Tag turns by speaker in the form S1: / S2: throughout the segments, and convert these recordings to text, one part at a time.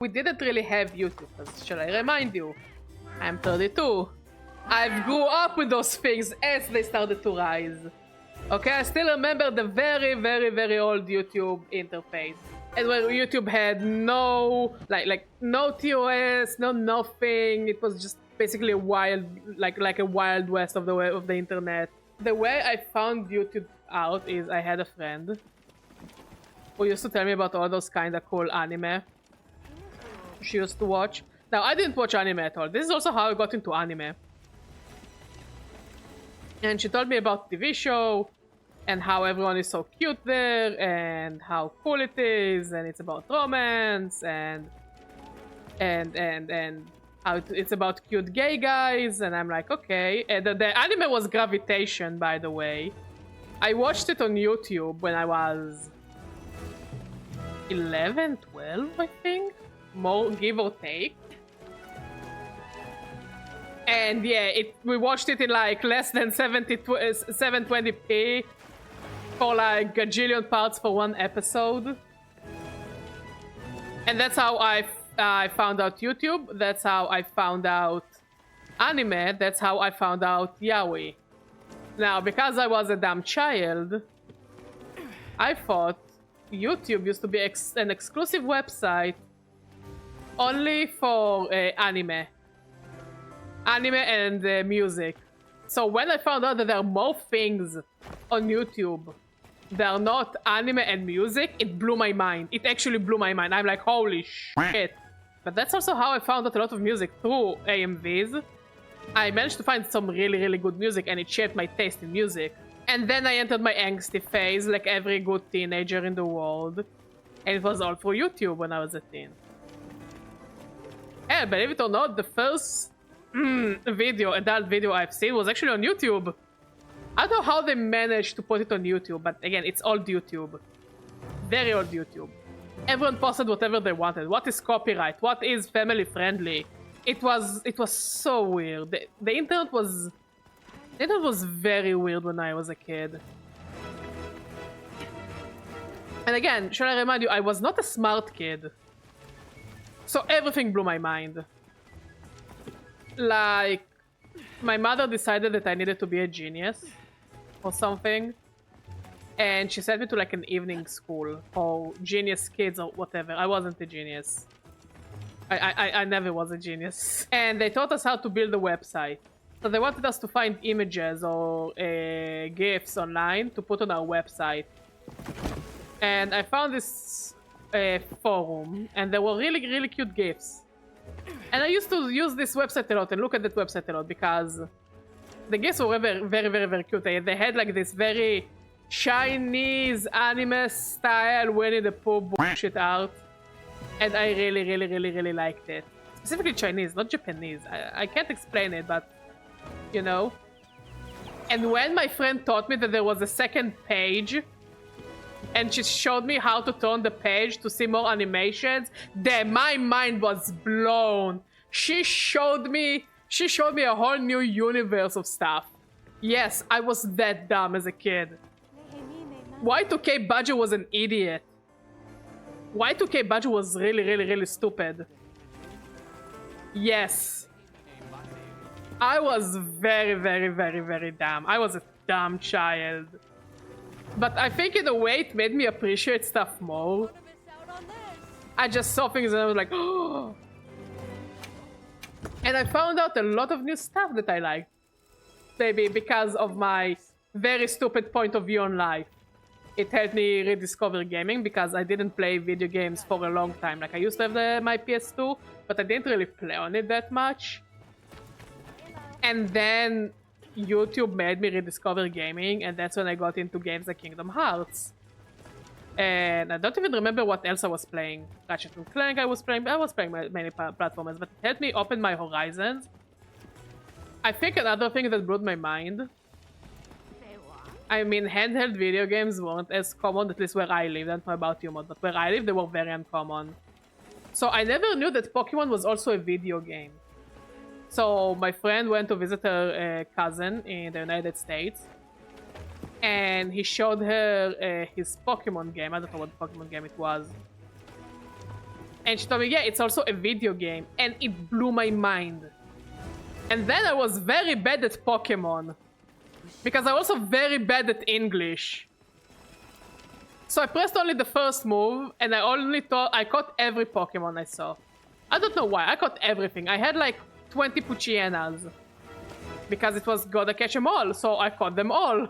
S1: We didn't really have YouTube, because shall I remind you, I'm 32. I grew up with those things as they started to rise. Okay, I still remember the very, very, very old YouTube interface. And where YouTube had no, like no TOS, no nothing. It was just basically a wild, like a wild west of the internet. The way I found YouTube out is I had a friend who used to tell me about all those kind of cool anime she used to watch. Now, I didn't watch anime at all. This is also how I got into anime. And she told me about TV show and how everyone is so cute there and how cool it is and it's about romance and how it's about cute gay guys. And I'm like, okay. And the anime was Gravitation, by the way. I watched it on YouTube when I was 11, 12, I think. More, give or take. And yeah, we watched it in like less than 720p for like a gajillion parts for one episode. And that's how I found out YouTube. That's how I found out anime. That's how I found out yaoi. Now, because I was a dumb child, I thought YouTube used to be an exclusive website only for anime and music. So when I found out that there are more things on YouTube that are not anime and music, it blew my mind. It actually blew my mind. I'm like, holy shit. But that's also how I found out a lot of music, through AMVs. I managed to find some really, really good music, and it shaped my taste in music. And then I entered my angsty phase, like every good teenager in the world. And it was all through YouTube when I was a teen. And believe it or not, the first adult video I've seen was actually on YouTube. I don't know how they managed to put it on YouTube, but again, it's old YouTube. Very old YouTube. Everyone posted whatever they wanted. What is copyright? What is family friendly? It was so weird. The internet was very weird when I was a kid. And again, should I remind you, I was not a smart kid. So everything blew my mind. Like, my mother decided that I needed to be a genius or something. And she sent me to like an evening school for genius kids or whatever. I wasn't a genius. I never was a genius. And they taught us how to build a website. So they wanted us to find images or Gifs online to put on our website. And I found this forum, and there were really, really cute Gifs. And I used to use this website a lot and look at that website a lot because the Gifs were very, very, very, very cute. They had like this very Chinese anime style Winnie the Pooh bullshit art. And I really, really, really, really liked it. Specifically Chinese, not Japanese. I can't explain it, but you know. And when my friend taught me that there was a second page, and she showed me how to turn the page to see more animations, then my mind was blown. She showed me a whole new universe of stuff. Yes, I was that dumb as a kid. Y2K Badger was an idiot. Y2K Badger was really, really, really stupid. Yes. I was very, very, very, very dumb. I was a dumb child. But I think in a way it made me appreciate stuff more. I just saw things and I was like, oh. And I found out a lot of new stuff that I liked. Maybe because of my very stupid point of view on life. It helped me rediscover gaming because I didn't play video games for a long time. Like I used to have my PS2, but I didn't really play on it that much. And then YouTube made me rediscover gaming, and that's when I got into games like Kingdom Hearts. And I don't even remember what else I was playing. Ratchet & Clank I was playing many platformers, but it helped me open my horizons. I think another thing that blew my mind, I mean, handheld video games weren't as common, at least where I lived. I don't know about you, Mod, but where I lived, they were very uncommon. So I never knew that Pokemon was also a video game. So my friend went to visit her cousin in the United States. And he showed her his Pokemon game. I don't know what Pokemon game it was. And she told me, yeah, it's also a video game. And it blew my mind. And then I was very bad at Pokemon. Because I was also very bad at English. So I pressed only the first move, and I caught every Pokemon I saw. I don't know why, I caught everything. I had like 20 Puchienas. Because it was gotta catch them all, so I caught them all.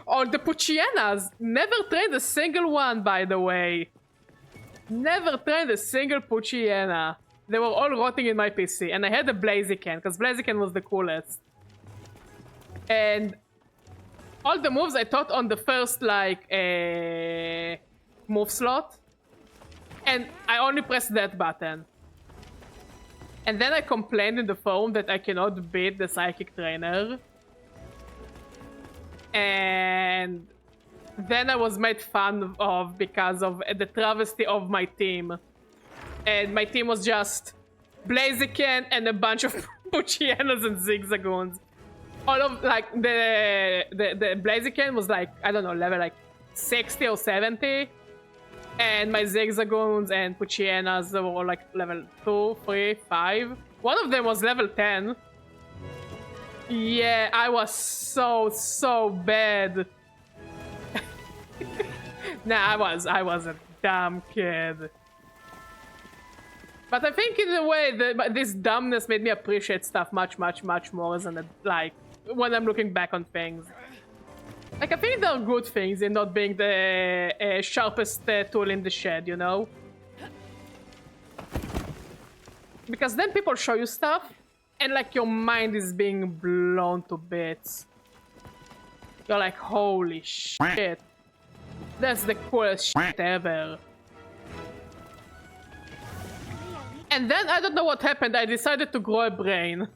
S1: All the Puchienas. Never trained a single one, by the way. Never trained a single Puchiena. They were all rotting in my PC, and I had a Blaziken, because Blaziken was the coolest. And all the moves I taught on the first, like, move slot. And I only pressed that button. And then I complained in the forum that I cannot beat the psychic trainer. And then I was made fun of because of the travesty of my team. And my team was just Blaziken and a bunch of Puchienas and Zigzagoons. All of, like, the Blaziken was like, I don't know, level like 60 or 70. And my Zigzagoons and Puchienas were all like level 2, 3, 5. One of them was level 10. Yeah, I was so bad. Nah, I was a dumb kid. But I think in a way, this dumbness made me appreciate stuff much more than, like, when I'm looking back on things. Like, I think there are good things in not being the sharpest tool in the shed, you know? Because then people show you stuff, and, like, your mind is being blown to bits. You're like, holy shit. That's the coolest shit ever. And then, I don't know what happened, I decided to grow a brain.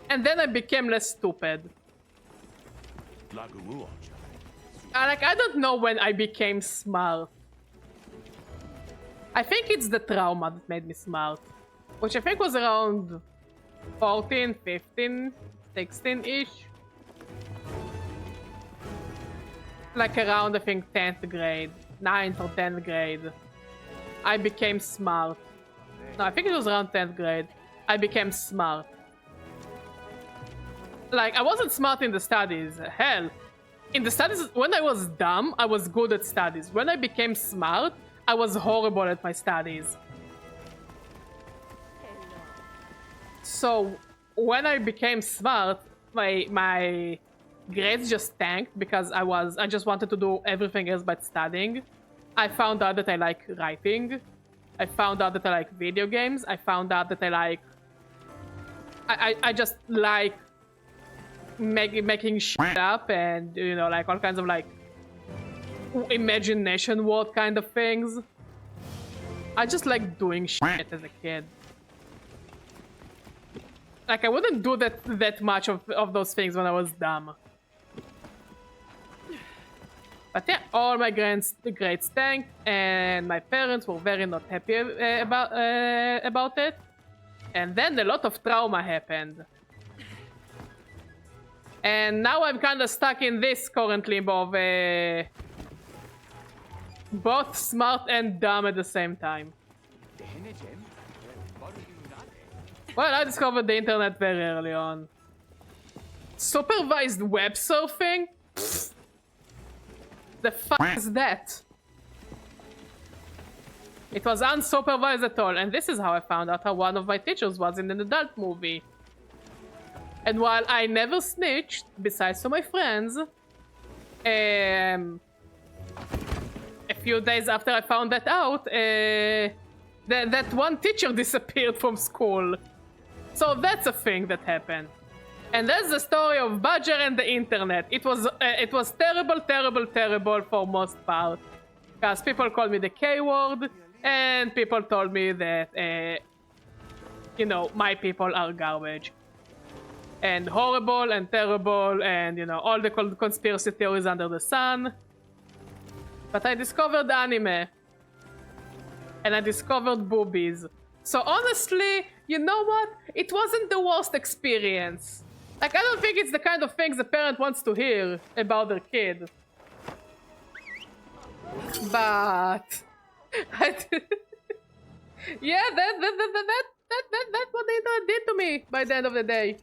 S1: And then I became less stupid. Like, I don't know when I became smart. I think it's the trauma that made me smart. Which I think was around 14, 15, 16-ish. Like around, I think, 10th grade. 9th or 10th grade. I became smart. No, I think it was around 10th grade. I became smart. Like, I wasn't smart in the studies. Hell. In the studies, when I was dumb, I was good at studies. When I became smart, I was horrible at my studies. So, when I became smart, my grades just tanked because I just wanted to do everything else but studying. I found out that I like writing. I found out that I like video games. I found out that I like... I just like making shit up and, you know, like all kinds of like imagination world kind of things. I just like doing shit as a kid. Like, I wouldn't do that much of those things when I was dumb. But yeah, all my grades tanked, and my parents were very not happy about it. And then a lot of trauma happened. And now I'm kind of stuck in this current limbo of both smart and dumb at the same time. Well, I discovered the internet very early on. Supervised web surfing? Pfft. The fuck is that? It was unsupervised at all, and this is how I found out how one of my teachers was in an adult movie. And while I never snitched, besides to my friends, a few days after I found that out, that one teacher disappeared from school. So that's a thing that happened. And that's the story of Badger and the internet. It was terrible for most part. Because people called me the K-word, and people told me that, you know, my people are garbage. And horrible and terrible and, you know, all the conspiracy theories under the sun. But I discovered anime. And I discovered boobies. So honestly, you know what? It wasn't the worst experience. Like, I don't think it's the kind of things a parent wants to hear about their kid. But Yeah, that's what they did to me by the end of the day.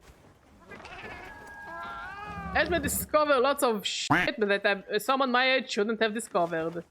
S1: Helped me discover lots of shit that someone my age shouldn't have discovered.